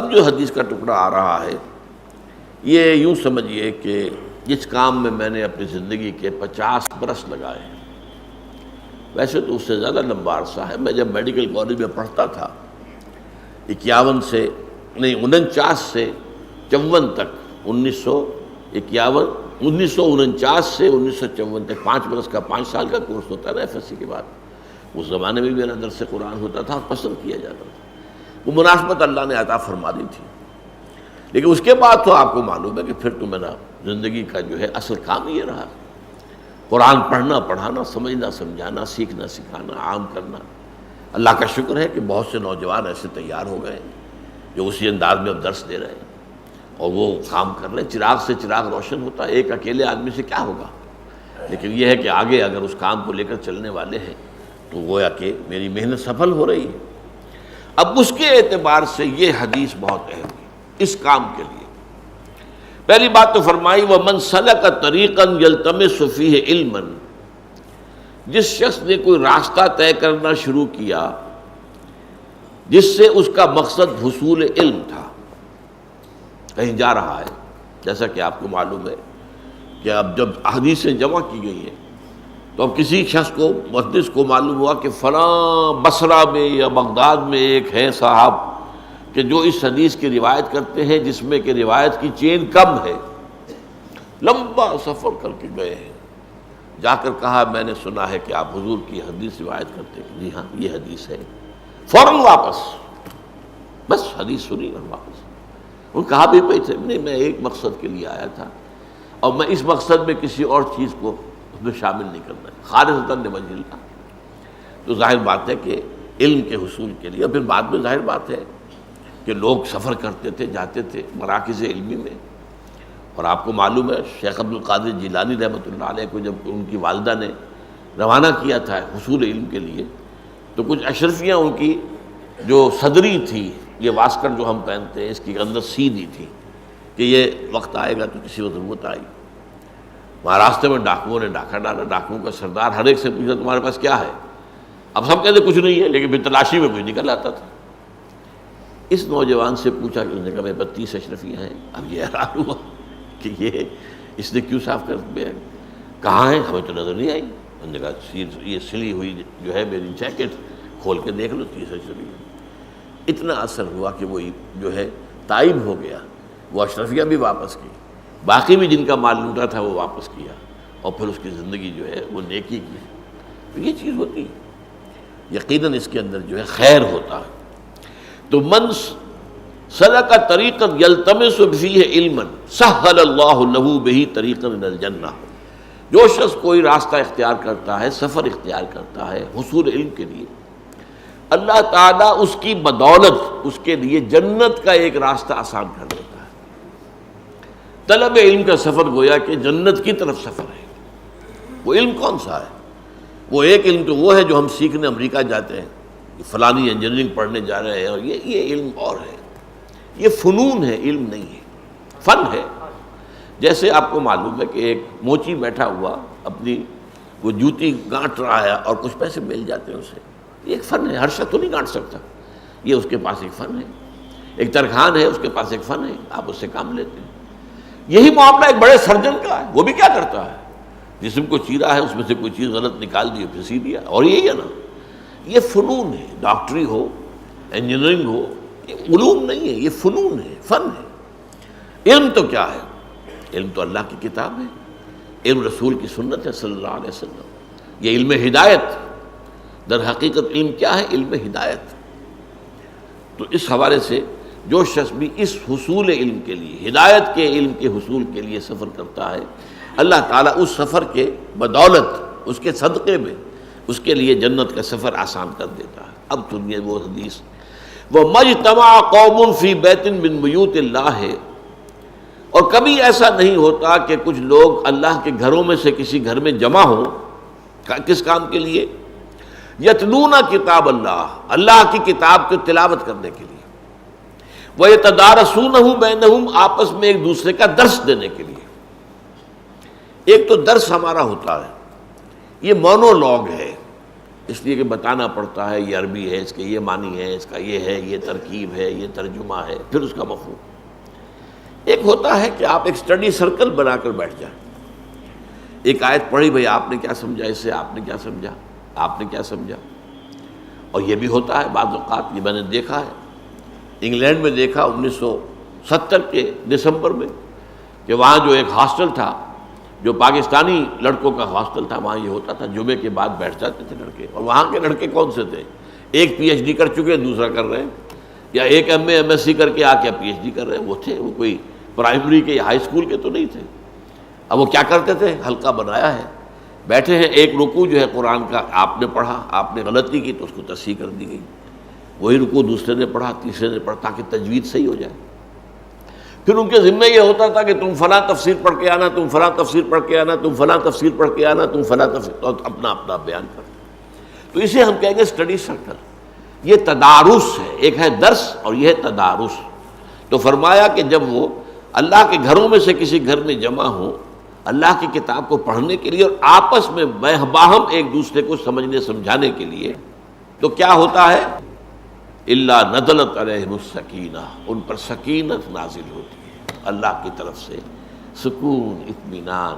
اب جو حدیث کا ٹکڑا آ رہا ہے یہ یوں سمجھیے کہ جس کام میں نے اپنی زندگی کے 50 برس لگائے ہیں، ویسے تو اس سے زیادہ لمبا عرصہ ہے۔ میں جب میڈیکل کالج میں پڑھتا تھا 49 سے 54 تک 1949 سے 1954 تک 5 برس کا 5 سال کا کورس ہوتا ہے نا FSC کے بعد۔ اس زمانے میں میرا درس قرآن ہوتا تھا، پسند کیا جاتا تھا، وہ مناسبت اللہ نے عطا فرما دی تھی۔ لیکن اس کے بعد تو آپ کو معلوم ہے کہ پھر تو میرا زندگی کا جو ہے اصل کام یہ رہا، قرآن پڑھنا پڑھانا، سمجھنا سمجھانا، سیکھنا سکھانا، عام کرنا۔ اللہ کا شکر ہے کہ بہت سے نوجوان ایسے تیار ہو گئے جو اسی انداز میں اب درس دے رہے ہیں اور وہ کام کر رہے ہیں۔ چراغ سے چراغ روشن ہوتا ہے، ایک اکیلے آدمی سے کیا ہوگا، لیکن یہ ہے کہ آگے اگر اس کام کو لے کر چلنے والے ہیں تو گویا کہ میری محنت سفل ہو رہی ہے۔ اب اس کے اعتبار سے یہ حدیث بہت اہم ہے اس کام کے لیے۔ پہلی بات تو فرمائی وَمَنْ سَلَكَ طَرِيقًا يَلْتَمِسُ فِيهِ عِلْمًا، جس شخص نے کوئی راستہ طے کرنا شروع کیا جس سے اس کا مقصد حصول علم تھا، کہیں جا رہا ہے، جیسا کہ آپ کو معلوم ہے کہ اب جب احادیثیں جمع کی گئی ہیں تو اب کسی شخص کو محدث کو معلوم ہوا کہ فلاں بصرہ میں یا بغداد میں ایک ہے صاحب کہ جو اس حدیث کی روایت کرتے ہیں جس میں کہ روایت کی چین کم ہے، لمبا سفر کر کے گئے ہیں، جا کر کہا میں نے سنا ہے کہ آپ حضور کی حدیث روایت کرتے ہیں، جی ہاں یہ حدیث ہے، فوراً واپس، بس حدیث سنی اور واپس۔ وہ کہا بھی پہ تھے نہیں میں ایک مقصد کے لیے آیا تھا اور میں اس مقصد میں کسی اور چیز کو اس میں شامل نہیں کرنا ہے، خالصۃً لوجہ اللہ۔ تو ظاہر بات ہے کہ علم کے حصول کے لیے، اور پھر بعد میں ظاہر بات ہے کہ لوگ سفر کرتے تھے، جاتے تھے مراکز علمی میں، اور آپ کو معلوم ہے شیخ عبد القادر جیلانی رحمۃ اللہ علیہ کو جب ان کی والدہ نے روانہ کیا تھا حصول علم کے لیے تو کچھ اشرفیاں ان کی جو صدری تھی، یہ واسکٹ جو ہم پہنتے ہیں اس کے اندر سی دی تھی کہ یہ وقت آئے گا تو کسی کو ضرورت آئی۔ وہاں راستے میں ڈاکوؤں نے ڈاکہ ڈالا، ڈاکوؤں کا سردار ہر ایک سے پوچھا تمہارے پاس کیا ہے، اب سب کہتے کچھ نہیں ہے، لیکن پھر تلاشی میں کچھ نکل آتا تھا۔ اس نوجوان سے پوچھا کہ اس نے کہا میرے 32 اشرفیاں ہیں۔ اب یہ حیران ہوا کہ یہ اس نے کیوں صاف کر دیا، کہاں ہیں، ہمیں تو نظر نہیں آئی۔ انہوں نے کہا یہ سلی ہوئی جو ہے میری جیکٹ کھول کے دیکھ لو 30 اشرفیاں۔ اتنا اثر ہوا کہ وہ جو ہے تائب ہو گیا، وہ اشرفیہ بھی واپس کی، باقی بھی جن کا مال لوٹا تھا وہ واپس کیا، اور پھر اس کی زندگی جو ہے وہ نیکی کی۔ تو یہ چیز ہوتی ہے، یقیناً اس کے اندر جو ہے خیر ہوتا ہے۔ تو من سلک طریقا یلتمس فیہ علما سہل اللہ لہ بہ طریقا الی الجنہ، جو شخص کوئی راستہ اختیار کرتا ہے، سفر اختیار کرتا ہے حصول علم کے لیے، اللہ تعالیٰ اس کی بدولت اس کے لیے جنت کا ایک راستہ آسان کر دیتا ہے۔ طلب علم کا سفر گویا کہ جنت کی طرف سفر ہے۔ وہ علم کون سا ہے؟ وہ ایک علم تو وہ ہے جو ہم سیکھنے امریکہ جاتے ہیں، فلانی انجینئرنگ پڑھنے جا رہے ہیں، اور یہ علم اور ہے، یہ فنون ہے، علم نہیں ہے، فن ہے۔ جیسے آپ کو معلوم ہے کہ ایک موچی بیٹھا ہوا اپنی وہ جوتی گانٹ رہا ہے اور کچھ پیسے مل جاتے ہیں اسے، یہ ایک فن ہے، ہر شخص تو نہیں گانٹ سکتا، یہ اس کے پاس ایک فن ہے۔ ایک ترخان ہے، اس کے پاس ایک فن ہے، آپ اس سے کام لیتے ہیں۔ یہی معاملہ ایک بڑے سرجن کا ہے، وہ بھی کیا کرتا ہے، جسم کو چیرا ہے اس میں سے کوئی چیز غلط نکال دی پھر سی دیا، اور یہی ہے نا، یہ فنون ہے، ڈاکٹری ہو، انجینئرنگ ہو، یہ علوم نہیں ہے، یہ فنون ہے، فن ہے۔ علم تو کیا ہے؟ علم تو اللہ کی کتاب ہے، علم رسول کی سنت ہے صلی اللہ علیہ وسلم، یہ علم ہدایت۔ در حقیقت علم کیا ہے؟ علم ہدایت۔ تو اس حوالے سے جو شخص بھی اس حصول علم کے لیے، ہدایت کے علم کے حصول کے لیے سفر کرتا ہے، اللہ تعالیٰ اس سفر کے بدولت، اس کے صدقے میں اس کے لیے جنت کا سفر آسان کر دیتا ہے۔ اب سنیے وہ حدیث، وَمَجْتَمَعَ قَوْمٌ فِي بَيْتٍ مِّن بُيُوتِ اللَّهِ، اور کبھی ایسا نہیں ہوتا کہ کچھ لوگ اللہ کے گھروں میں سے کسی گھر میں جمع ہوں، کس کام کے لیے؟ یتلون کتاب اللہ، اللہ کی کتاب کی تلاوت کرنے کے لیے، وَيَتَدَارَسُونَهُ بَيْنَهُمْ، آپس میں ایک دوسرے کا درس دینے کے لیے۔ ایک تو درس ہمارا ہوتا ہے، یہ مونولوگ ہے، اس لیے کہ بتانا پڑتا ہے یہ عربی ہے، اس کے یہ معنی ہے، اس کا یہ ہے، یہ ترکیب ہے، یہ ترجمہ ہے، پھر اس کا مفہوم۔ ایک ہوتا ہے کہ آپ ایک اسٹڈی سرکل بنا کر بیٹھ جائیں، ایک آیت پڑھی، بھئی آپ نے کیا سمجھا اس سے، آپ نے کیا سمجھا، آپ نے کیا سمجھا۔ اور یہ بھی ہوتا ہے بعض اوقات، یہ میں نے دیکھا ہے، انگلینڈ میں دیکھا 1970 کے دسمبر میں، کہ وہاں جو ایک ہاسٹل تھا جو پاکستانی لڑکوں کا ہاسٹل تھا، وہاں یہ ہوتا تھا جمعے کے بعد بیٹھ جاتے تھے لڑکے، اور وہاں کے لڑکے کون سے تھے، ایک پی ایچ ڈی کر چکے دوسرا کر رہے ہیں، یا ایک M A M S C کر کے آ کے پی ایچ ڈی کر رہے ہیں، وہ تھے، وہ کوئی پرائمری کے یا ہائی اسکول کے تو نہیں تھے۔ اب وہ کیا کرتے تھے، حلقہ بنایا ہے، بیٹھے ہیں، ایک رکوع جو ہے قرآن کا آپ نے پڑھا، آپ نے غلطی کی تو اس کو تصحیح کر دی گئی، وہی رکوع دوسرے نے پڑھا، تیسرے نے پڑھا، تاکہ تجوید صحیح ہو جائے۔ پھر ان کے ذمہ یہ ہوتا تھا کہ تم فلاں تفسیر پڑھ کے آنا، تم فلاں تفسیر پڑھ کے آنا، تم فلاں تفسیر پڑھ کے آنا، تم فلاں تفسیر، اور اپنا اپنا بیان کر۔ تو اسے ہم کہیں گے اسٹڈی سرکل۔ یہ تدارس ہے، ایک ہے درس اور یہ ہے تدارس۔ تو فرمایا کہ جب وہ اللہ کے گھروں میں سے کسی گھر میں جمع ہوں اللہ کی کتاب کو پڑھنے کے لیے اور آپس میں باہم ایک دوسرے کو سمجھنے سمجھانے کے لیے، تو کیا ہوتا ہے، الا نزلت علیہم السکینہ، ان پر سکینت نازل ہوتی ہے، اللہ کی طرف سے سکون، اطمینان،